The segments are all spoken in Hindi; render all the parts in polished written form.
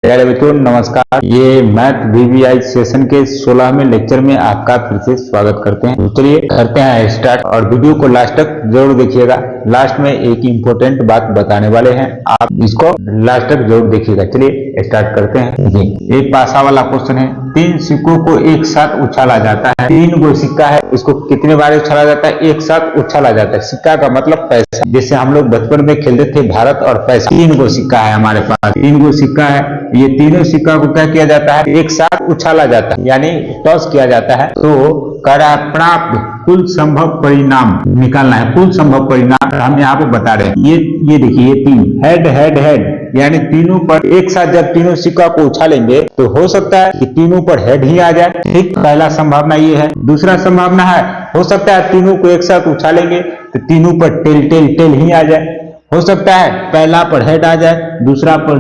प्यारे बच्चों नमस्कार। ये मैथ वीवीआई सेशन के 16वें लेक्चर में आपका फिर से स्वागत करते हैं। तो चलिए करते हैं स्टार्ट और वीडियो को लास्ट तक जरूर देखिएगा। लास्ट में एक इम्पोर्टेंट बात बताने वाले हैं, आप इसको लास्ट तक जरूर देखिएगा। चलिए स्टार्ट करते हैं जी। एक पासा वाला क्वेश्चन है, 3 सिक्कों को एक साथ उछाला जाता है। 3 गो सिक्का है, इसको कितने बार उछाला जाता है? एक साथ उछाला जाता है। सिक्का का मतलब पैसा, जैसे हम लोग बचपन में खेलते थे भारत और पैसा। 3 गो सिक्का है हमारे पास, 3 गो सिक्का है। ये तीनों सिक्का को क्या किया जाता है? एक साथ उछाला जाता है, यानी टॉस किया जाता है। तो करा प्राप्त कुल संभव परिणाम निकालना है। कुल संभव परिणाम हम यहाँ पे बता रहे हैं। ये देखिए, ये 3 हेड हेड हेड, यानी तीनों पर एक साथ जब तीनों सिक्का को उछालेंगे तो हो सकता है कि तीनों पर हेड ही आ जाए। ठीक, पहला संभावना ये है। दूसरा संभावना है, हो सकता है तीनों को एक साथ उछालेंगे तो तीनों पर टेल टेल टेल ही आ जाए। हो सकता है पहला पर हेड आ जाए, दूसरा पर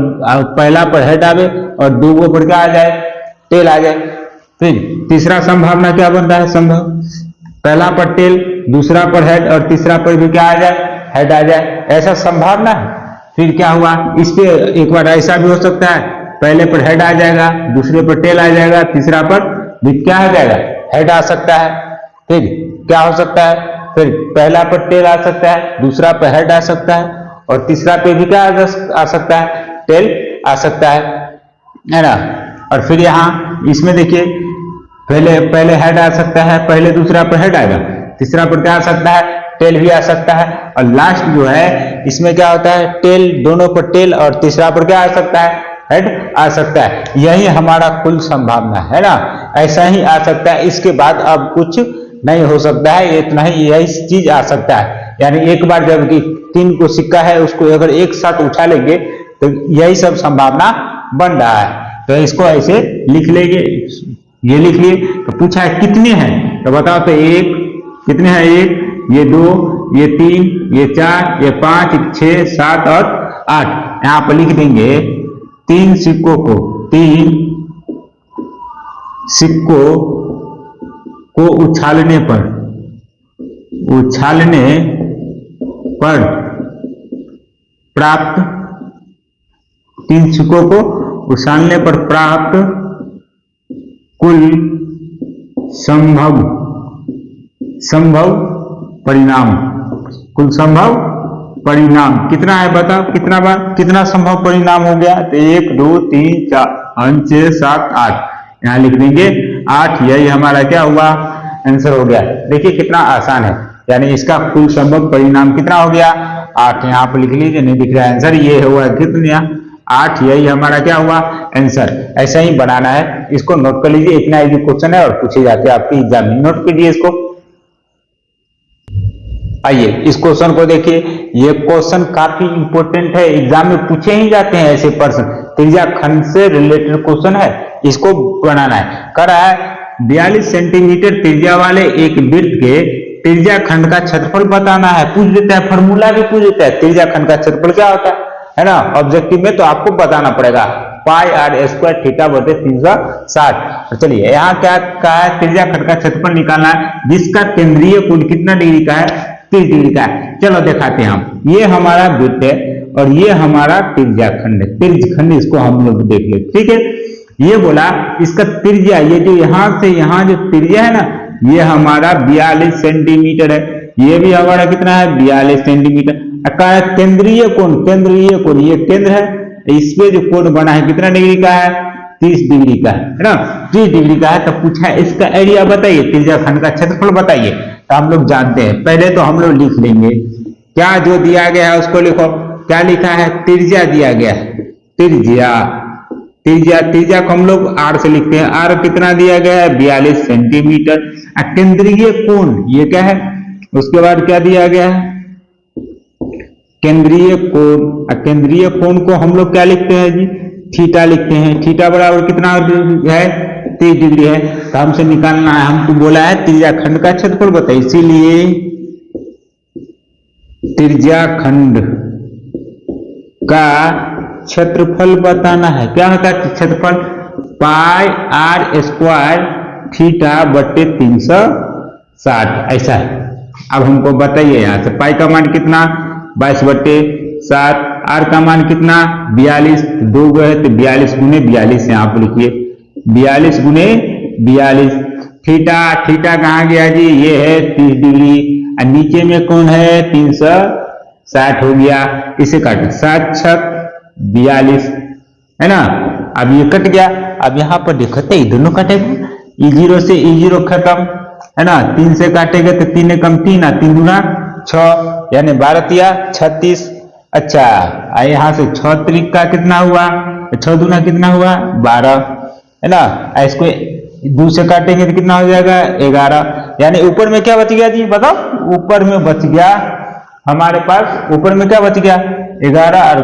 पहला पर हेड आवे और दूसरे पर क्या आ जाए? टेल आ जाए। फिर तीसरा संभावना क्या बनता है? संभव पहला पर टेल, दूसरा पर हेड और तीसरा पर भी क्या आ जाए? हेड आ जाए। ऐसा संभावना है। फिर क्या हुआ? इस पे एक बार ऐसा भी हो सकता है, पहले पर हेड आ जाएगा, दूसरे पर टेल आ जाएगा, तीसरा पर भी क्या आ जाएगा? हेड आ सकता है। फिर क्या हो सकता है? फिर पहला पर टेल आ सकता है, दूसरा पर हेड आ सकता है और तीसरा पे भी क्या आ सकता है? टेल आ सकता है ना। और फिर यहाँ इसमें देखिए, पहले हेड आ सकता है, पहले दूसरा पर हेड आएगा, तीसरा पर क्या आ सकता है? टेल भी आ सकता है। और लास्ट जो है इसमें क्या होता है? टेल, दोनों पर टेल और तीसरा पर क्या आ सकता है? हेड आ सकता है। यही हमारा कुल संभावना है ना। ऐसा ही आ सकता है, इसके बाद अब कुछ नहीं हो सकता है, इतना ही यही चीज आ सकता है। यानी एक बार जब 3 को सिक्का है उसको अगर एक साथ उछालेंगे तो यही सब संभावना बन रहा है। तो इसको ऐसे लिख लेंगे, ये लिख लिए। तो पूछा है कितने हैं, तो बताओ तो एक कितने हैं? 1, ये 2, ये 3, ये 4, ये 5, 6, 7 और 8। यहां पर लिख देंगे 3 सिक्कों को, 3 सिक्कों को उछालने पर प्राप्त, 3 सिक्कों को उछालने पर प्राप्त कुल संभव परिणाम। कुल संभव परिणाम कितना है? बताओ कितना बार, कितना संभव परिणाम हो गया? तो 1, 2, 3, 4, 5, 6, 7, 8। यहां लिख देंगे 8। यही हमारा क्या हुआ? आंसर हो गया। देखिए कितना आसान है। यानी इसका कुल संभव परिणाम कितना हो गया? 8। यहाँ पर लिख लीजिए, नहीं दिख रहा है आंसर। ये हुआ कितना? 8। यही हमारा क्या हुआ? आंसर। ऐसा ही बनाना है, इसको नोट कर लीजिए। इतना इजी क्वेश्चन है और पूछे जाते हैं आपके एग्जाम में। नोट कीजिए इसको। आइए इस क्वेश्चन को देखिए। ये क्वेश्चन काफी इंपॉर्टेंट है, एग्जाम में पूछे ही जाते हैं ऐसे प्रश्न। त्रिज्या खंड से रिलेटेड क्वेश्चन है, इसको बनाना है। कर रहा है 42 सेंटीमीटर त्रिज्या वाले एक वृत्त के त्रिज्या खंड का क्षेत्रफल बताना है। पूछ देता है, फॉर्मूला भी पूछ देता है। त्रिज्या खंड का क्षेत्रफल क्या होता है ना, ऑब्जेक्टिव में तो आपको बताना पड़ेगा। पाई आर स्क्वायर थीटा बटे 360। चलिए यहाँ क्या कहा है? त्रिज्या खंड का क्षेत्रफल निकालना है, जिसका केंद्रीय कोण कितना डिग्री का है? 30 डिग्री का है। चलो दिखाते हैं हम। ये हमारा वृत्त है और ये हमारा त्रिज्या खंड है। त्रिज्या खंड इसको हम लोग देख ले, ठीक है। ये बोला इसका त्रिज्या, ये जो यहाँ से यहाँ जो त्रिज्या है ना, ये हमारा 42 सेंटीमीटर है। ये भी हमारा कितना है? 42 सेंटीमीटर। केंद्रीय कोण, ये केंद्र है, इसमें जो कोण बना है कितना डिग्री का है? 30 डिग्री का है ना। 30 डिग्री का है। तो पूछा है इसका एरिया बताइए, त्रिज्या खंड का क्षेत्रफल बताइए। तो हम लोग जानते हैं, पहले तो हम लोग लिख लेंगे क्या जो दिया गया है उसको लिखो। क्या लिखा है? त्रिज्या दिया गया है। त्रिज्या को हम लोग r से लिखते हैं। r कितना दिया गया है? 42 सेंटीमीटर। केंद्रीय कोण ये क्या है? उसके बाद क्या दिया गया है? केंद्रीय कोण को हम लोग क्या लिखते हैं जी? थीटा लिखते हैं। थीटा बराबर कितना है? 30 डिग्री है। तो हमसे निकालना है, हमको बोला है त्रिज्या खंड का क्षेत्रफल बताइए। इसीलिए त्रिज्या खंड का क्षेत्रफल बताना है। क्या होता है क्षेत्रफल? पाई आर स्क्वायर थीटा बटे 360। ऐसा है। अब हमको बताइए यहाँ से पाई का मान कितना? 22 बटे 7 आर का मान कितना 42, 2 है तो 42 गुने 42 यहाँ पर लिखिए 42 गुने 42। थीटा, थीटा कहाँ गया जी, ये है 30 डिग्री और नीचे में कौन है 360 हो गया, इसे काट 7 छक 42 है ना। अब ये कट गया, अब यहाँ पर देखते ही दोनों कटेगा, E0 से E0 खत्म है ना, 3 से काटेंगे तो 3 कम 3 और 3 दूना 6 यानी 12 या 36। अच्छा यहाँ से 6 त्रिक का कितना हुआ, 6 दूना कितना हुआ 12 है ना। इसको 2 से काटेंगे तो कितना हो जाएगा 11, यानी ऊपर में क्या बच गया जी बताओ, ऊपर में बच गया हमारे पास, ऊपर में क्या बच गया 11 और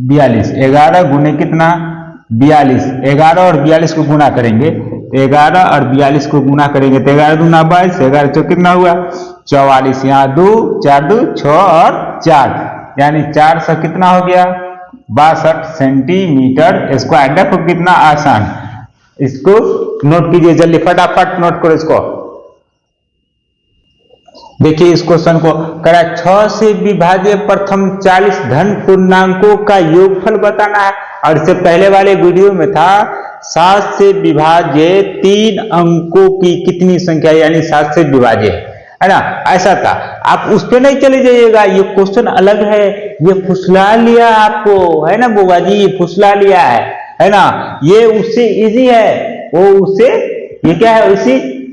42, 11 गुने कितना 42, 11 और 42 को गुना करेंगे, 11 और 42 को गुना करेंगे तो 11 दूना 22, 11 चौ कितना हुआ 44, यहाँ 2 4 2 6 और 4 यानी 4 से कितना हो गया 62 सेंटीमीटर स्क्वायर। देखो कितना आसान, इसको नोट कीजिए जल्दी फटाफट नोट करो इसको। देखिए इस क्वेश्चन को करा 6 से विभाज्य प्रथम 40 धन पूर्णांकों का योगफल बताना है, और इससे पहले वाले वीडियो में था 7 से विभाज्य 3 अंकों की कितनी संख्या, यानी 7 से विभाज्य है ना, ऐसा था। आप उस पर नहीं चले जाइएगा, ये क्वेश्चन अलग है, ये फुसला लिया आपको है ना बुआ जी, ये फुसला लिया है ना, ये उससे इजी है, वो उससे ये क्या है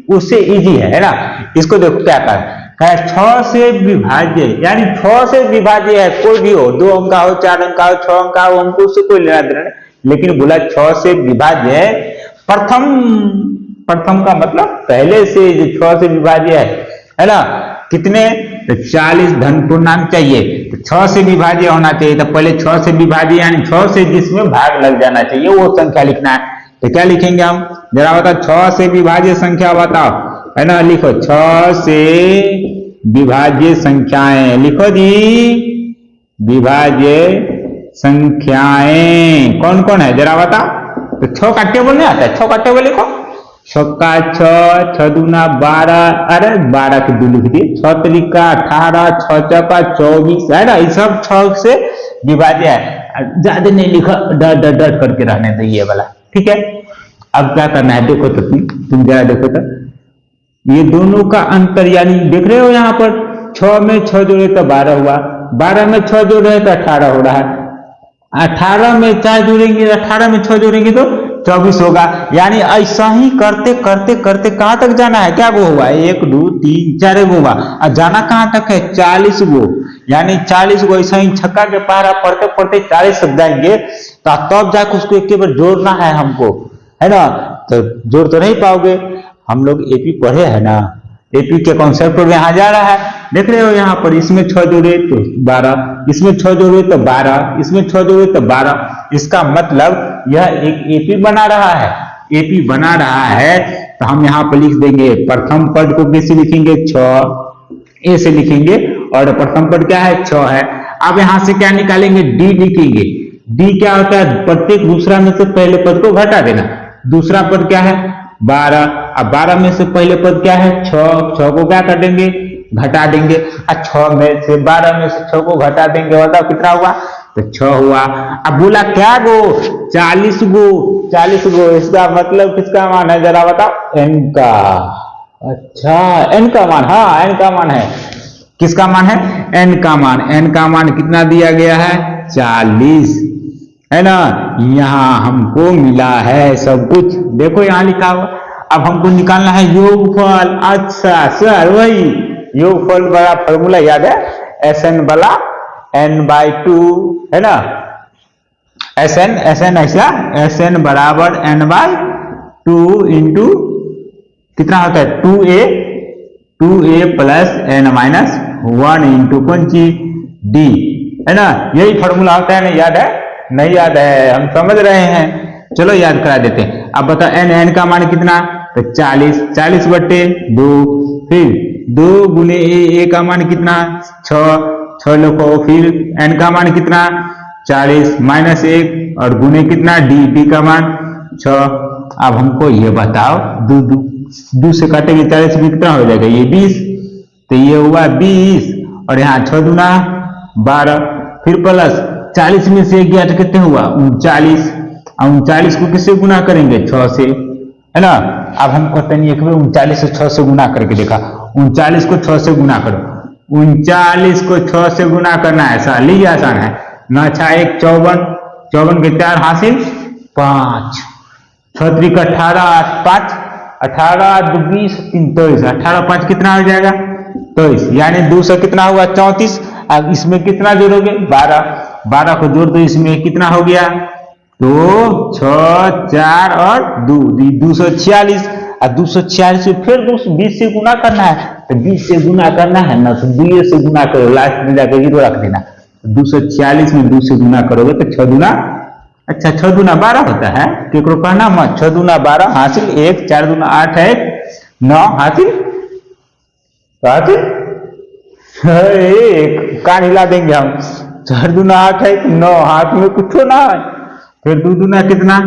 उससे इजी है ना। इसको देखो क्या कर 6 से विभाज्य, यानी 6 से विभाज्य है, कोई भी हो 2 अंक का हो 4 अंक का हो 6 अंक का हो, हमको उससे कोई लेना देना नहीं, लेकिन बोला 6 से विभाज्य है प्रथम, प्रथम का मतलब पहले से जो 6 से विभाज्य है ना, कितने तो 40 धन पूर्णांक चाहिए, तो 6 से विभाज्य होना चाहिए, तो पहले 6 से विभाज्य यानी 6 से जिसमें भाग लग जाना चाहिए वो संख्या लिखना है। तो क्या लिखेंगे हम जरा बताओ, 6 से विभाज्य संख्या बताओ है ना, लिखो 6 से विभाज्य संख्याएं, लिखो जी विभाज्य संख्याएं कौन कौन है जरा बताओ। तो 6 का टेबल नहीं आता है, 6 का टेबल लिखो, 6 का 6, 6 दूना 12, अरे 12 के 2 लिख दिए, 6 त्रिका 18, 6 चौका 24 है ना, ये सब 6 से विभाज्य है, ज्यादा नहीं लिखा, डट डट डट करके रहने दो ये वाला, ठीक है। अब क्या करना है देखो तो तुम जरा देखो तो ये दोनों का अंतर, यानी देख रहे हो यहाँ पर 6 में 6 जोड़े तो 12 हुआ, 12 में 6 जोड़े तो 18 हो रहा है, 18 में 4 जोड़ेंगे, 18 में 6 जोड़ेंगे तो 24 होगा, यानी ऐसा ही करते करते करते कहां तक जाना है, क्या गो हुआ 1 2 3 4 गो हुआ, और जाना कहां तक है 40 गो, यानी 40 गो ऐसा ही छक्का के पहाड़ा पढ़ते पढ़ते 40 तक जाएंगे, तो तब जाकर उसको एक बार जोड़ना है हमको है ना, तो जोड़ तो नहीं पाओगे, हम लोग एपी पढ़े है ना, एपी के कॉन्सेप्ट में यहाँ जा रहा है, देख रहे हो यहाँ पर इसमें 6 जोड़े तो 12, इसमें 6 जोड़े तो 12, इसमें 6 जोड़े तो 12, इसका मतलब यह एक एपी बना रहा है, एपी बना रहा है, तो हम यहाँ पर लिख देंगे प्रथम पद को कैसे लिखेंगे 6 ए से लिखेंगे, और प्रथम पद क्या है 6 है। अब यहाँ से क्या निकालेंगे डी लिखेंगे, डी क्या होता है प्रत्येक दूसरा में से पहले पद को घटा देना, दूसरा पद क्या है 12, अब 12 में से पहले पद क्या है 6, 6 को क्या कर देंगे घटा देंगे, और 6 में से 12 में से 6 को घटा देंगे, बताओ कितना हुआ तो 6 हुआ। अब बोला क्या गो 40 गो, 40 गो, इसका मतलब किसका मान है जरा बताओ n का, अच्छा n का मान, हाँ n का मान है, किसका मान है n का मान, n का मान कितना दिया गया है 40 है ना, यहाँ हमको मिला है सब कुछ, देखो यहाँ लिखा हुआ। अब हमको निकालना है योगफल, अच्छा सर वही योगफल वाला फॉर्मूला याद है, Sn वाला n/2 है ना, Sn ऐसा Sn बराबर n/2 इंटू कितना होता है 2a प्लस n-1 इंटू कौन चीज d है ना, यही फॉर्मूला होता है ना, याद है नहीं याद है हम समझ रहे हैं, चलो याद करा देते हैं। अब बताओ n का मान कितना तो 40, 40 बट्टे 2, फिर 2 गुने ए का मान कितना 6 लिखो, फिर n का मान कितना 40 माइनस 1 और गुने कितना डी का मान 6। अब हमको ये बताओ 2 से काटेंगे 40 में कितना हो जाएगा ये 20, तो ये हुआ 20 और यहाँ 6 दूना 12, फिर प्लस 40 में से 1 गया तो कितने हुआ 39, 39 को किससे गुना करेंगे 6 से, है ना। अब हम कहते हैं एक 39 से 6 से गुना करके देखा, 39 को 6 से गुना करो, 39 को 6 से गुना करना है, साल ही आसान है ना। 6 1 54, 54 के 4 हासिल 5, 6 3 का 18, 8 5, 18 2 20 3 23, 18 5 कितना हो जाएगा 23, यानी 200 कितना हुआ 34। अब इसमें कितना जोड़ोगे 12, 12 को जोड़ दो, इसमें कितना हो गया 2 6 4 और 2 246, और 246 से फिर 20 से गुना करना है, तो 20 से गुना करना है ना, तो 2 से गुना करो, लास्ट में जाकर 0 रख देना। 246 में 2 से गुना करोगे तो 6 दूना, अच्छा 6 दूना 12 होता है, केकरो कहना मत, 6 दूना 12 हासिल 1, 4 दूना 8 है 9 हासिल, एक कान हिला देंगे हम, 4 दूना 8 है 9, हाथ में कुछ ना है, फिर 2 दूना कितना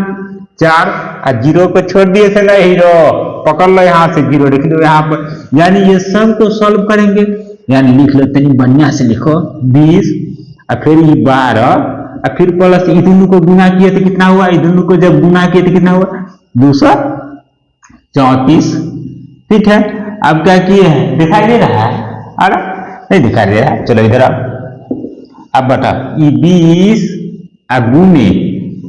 4, और 0 पे छोड़ दिए थे ना हीरो, पकड़ लो यहाँ से 0 लिख लो यहाँ पर, यानी ये सब को सॉल्व करेंगे, यानी लिख लो तनी बढ़िया से लिखो 20, और फिर ये 12, और फिर प्लस ये दोनों को गुना किए तो कितना हुआ, ये दोनों को जब गुना किए तो कितना हुआ 234, ठीक है। अब क्या किए हैं दिखाई दे रहा है, अरे नहीं दिखाई दे रहा है, चलो इधर अब बताओ ये 20 गुने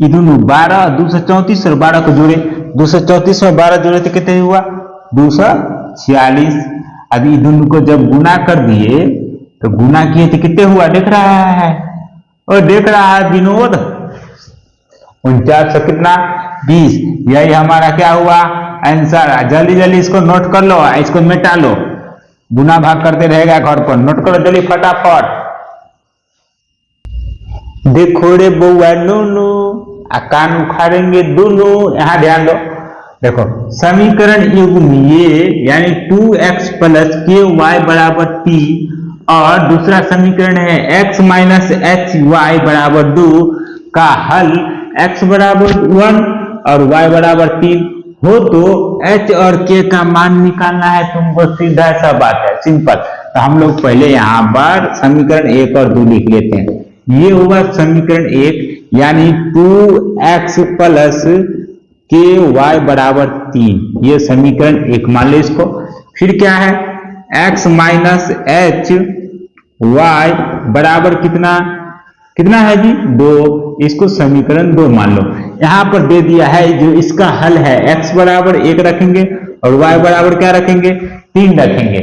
ये दोनों 12, 234 और 12 को जोड़े, 234 में 12 जोड़े तो कितने हुआ 246, अब ये दोनों को जब गुना कर दिए तो गुना किए तो कितने हुआ देख रहा है, और देख रहा है विनोद 49 कितना 20, यही हमारा क्या हुआ आंसर। जल्दी जल्दी इसको नोट कर लो, इसको मिटा लो, गुना भाग करते रहेगा घर पर, नोट करो जल्दी फटाफट। देखो रे बउआ नूनू, कान उखाड़ेंगे दोनों, यहां ध्यान दो, देखो समीकरण युग्म ये यानी 2x प्लस के वाई बराबर 3, और दूसरा समीकरण है x माइनस एच वाई बराबर 2 का हल x बराबर 1 और y बराबर 3 हो तो h और k का मान निकालना है तुमको, सीधा सा बात है, सिंपल। तो हम लोग पहले यहाँ पर समीकरण 1 और 2 लिख लेते हैं। ये होगा समीकरण 1 यानी 2x प्लस के वाई बराबर 3, ये समीकरण 1 मान लो इसको। फिर क्या है x माइनस एच वाई बराबर कितना कितना है जी 2, इसको समीकरण 2 मान लो। यहां पर दे दिया है जो इसका हल है x बराबर 1 रखेंगे और y बराबर क्या रखेंगे 3 रखेंगे,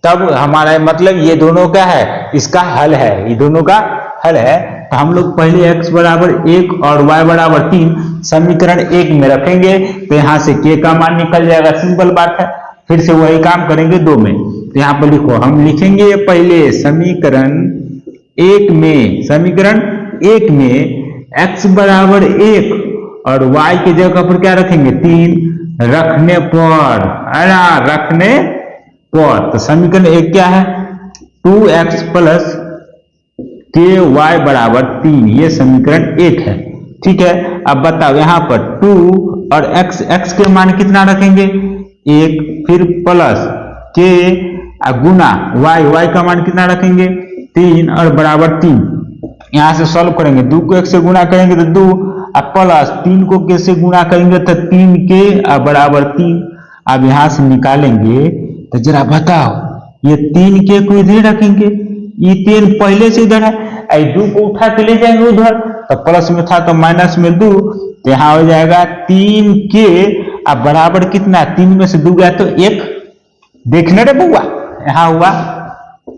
तब हमारा मतलब ये दोनों क्या है इसका हल है, ये दोनों का हल है। तो हम लोग पहले x बराबर 1 और y बराबर 3 समीकरण 1 में रखेंगे, तो यहाँ से k का मान निकल जाएगा, सिंपल बात है। फिर से वही काम करेंगे 2 में, तो यहाँ पर लिखो, हम लिखेंगे पहले समीकरण 1 में x बराबर 1 और y की जगह पर क्या रखेंगे 3 रखने पर, तो समीकरण 1 क्या है 2x प्लस के वाई बराबर 3, ये समीकरण 1 है, ठीक है। अब बताओ यहाँ पर 2 और x के मान कितना रखेंगे 1, फिर प्लस के गुना y का मान कितना रखेंगे 3 और बराबर 3, यहाँ से सॉल्व करेंगे, 2 को 1 से गुना करेंगे तो 2, अब प्लस 3 को k से गुना करेंगे तो 3 के बराबर 3। अब यहाँ से निकालेंगे तो जरा बताओ ये 3 के को इधर रखेंगे, ये 3 पहले से इधर है, 2 को उठा के ले जाएंगे उधर, तो प्लस में था तो माइनस में 2, तो यहाँ हो जाएगा 3 के अब बराबर कितना 3 में से 2 गया तो 1, देखने रे बउआ, यहाँ हुआ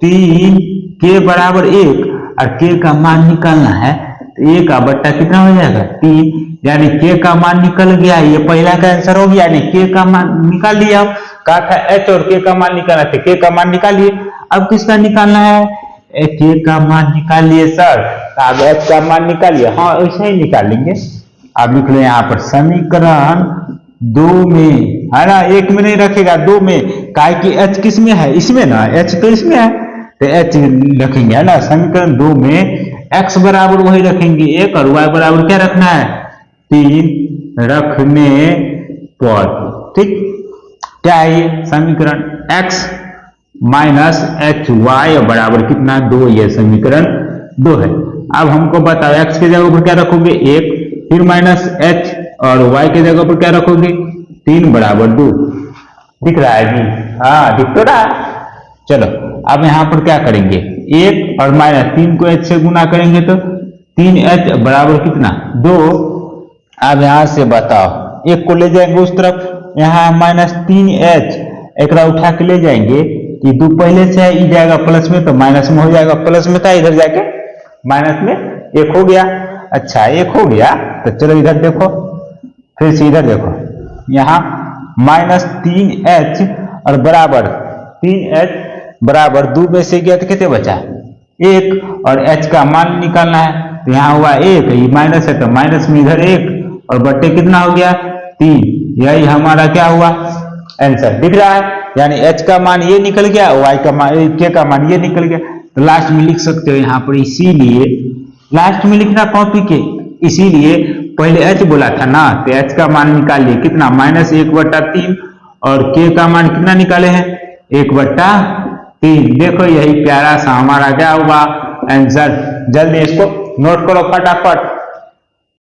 3 के बराबर 1 और के का मान निकालना है, तो 1 का बट्टा कितना हो जाएगा 3, यानी के का मान निकल गया, ये पहला का आंसर हो गया, यानी के का मान निकाल लिया। कहा था h और के का मान निकालना था, के का मान निकालिए। अब किसका निकालना है के का मान निकालिए सर, अब h का मान निकालिए, हाँ ऐसे ही निकाल लेंगे। अब लिख लो यहाँ पर समीकरण 2 में, है ना, 1 में नहीं रखेगा 2 में, काहे कि h किस में है इसमें ना, h तो इसमें है तो h रखेंगे, है ना। समीकरण 2 में x बराबर वही रखेंगे 1 और y बराबर क्या रखना है 3 रखने पर, ठीक। क्या है ये समीकरण x माइनस एच वाई बराबर कितना 2, ये समीकरण 2 है। अब हमको बताओ x के जगह पर क्या रखोगे 1, फिर माइनस h, और y के जगह पर क्या रखोगे 3 बराबर 2। दिख रहा है जी? हाँ दिख तो रहा है। चलो अब यहाँ पर क्या करेंगे 1 और माइनस 3 को h से गुना करेंगे तो 3h बराबर कितना 2। अब यहाँ से बताओ 1 को ले जाएंगे उस तरफ, यहाँ माइनस 3h एक उठा के ले जाएंगे कि 2 पहले से ही जाएगा प्लस में तो माइनस में हो जाएगा, प्लस में था इधर जाके माइनस में 1 हो गया। अच्छा 1 हो गया तो चलो इधर देखो, फिर से इधर देखो, यहाँ माइनस 3h और बराबर 3h बराबर 2 में से गया तो कितने बचा 1, और h का मान निकालना है तो यहाँ हुआ 1, ये माइनस है तो माइनस में इधर 1 और बट्टे कितना हो गया 3। यही हमारा क्या हुआ आंसर। दिख रहा है? यानी h का मान ये निकल गया, y का मान k का मान ये निकल गया। तो लास्ट में लिख सकते हो यहाँ पर, इसीलिए लास्ट में लिखना कॉपी के, इसीलिए पहले h बोला था ना तो h का मान निकालिए कितना -1/3 और k का मान कितना निकाले हैं 1/3। देखो यही प्यारा सा हमारा क्या हुआ आंसर। जल्दी इसको नोट करो फटाफट।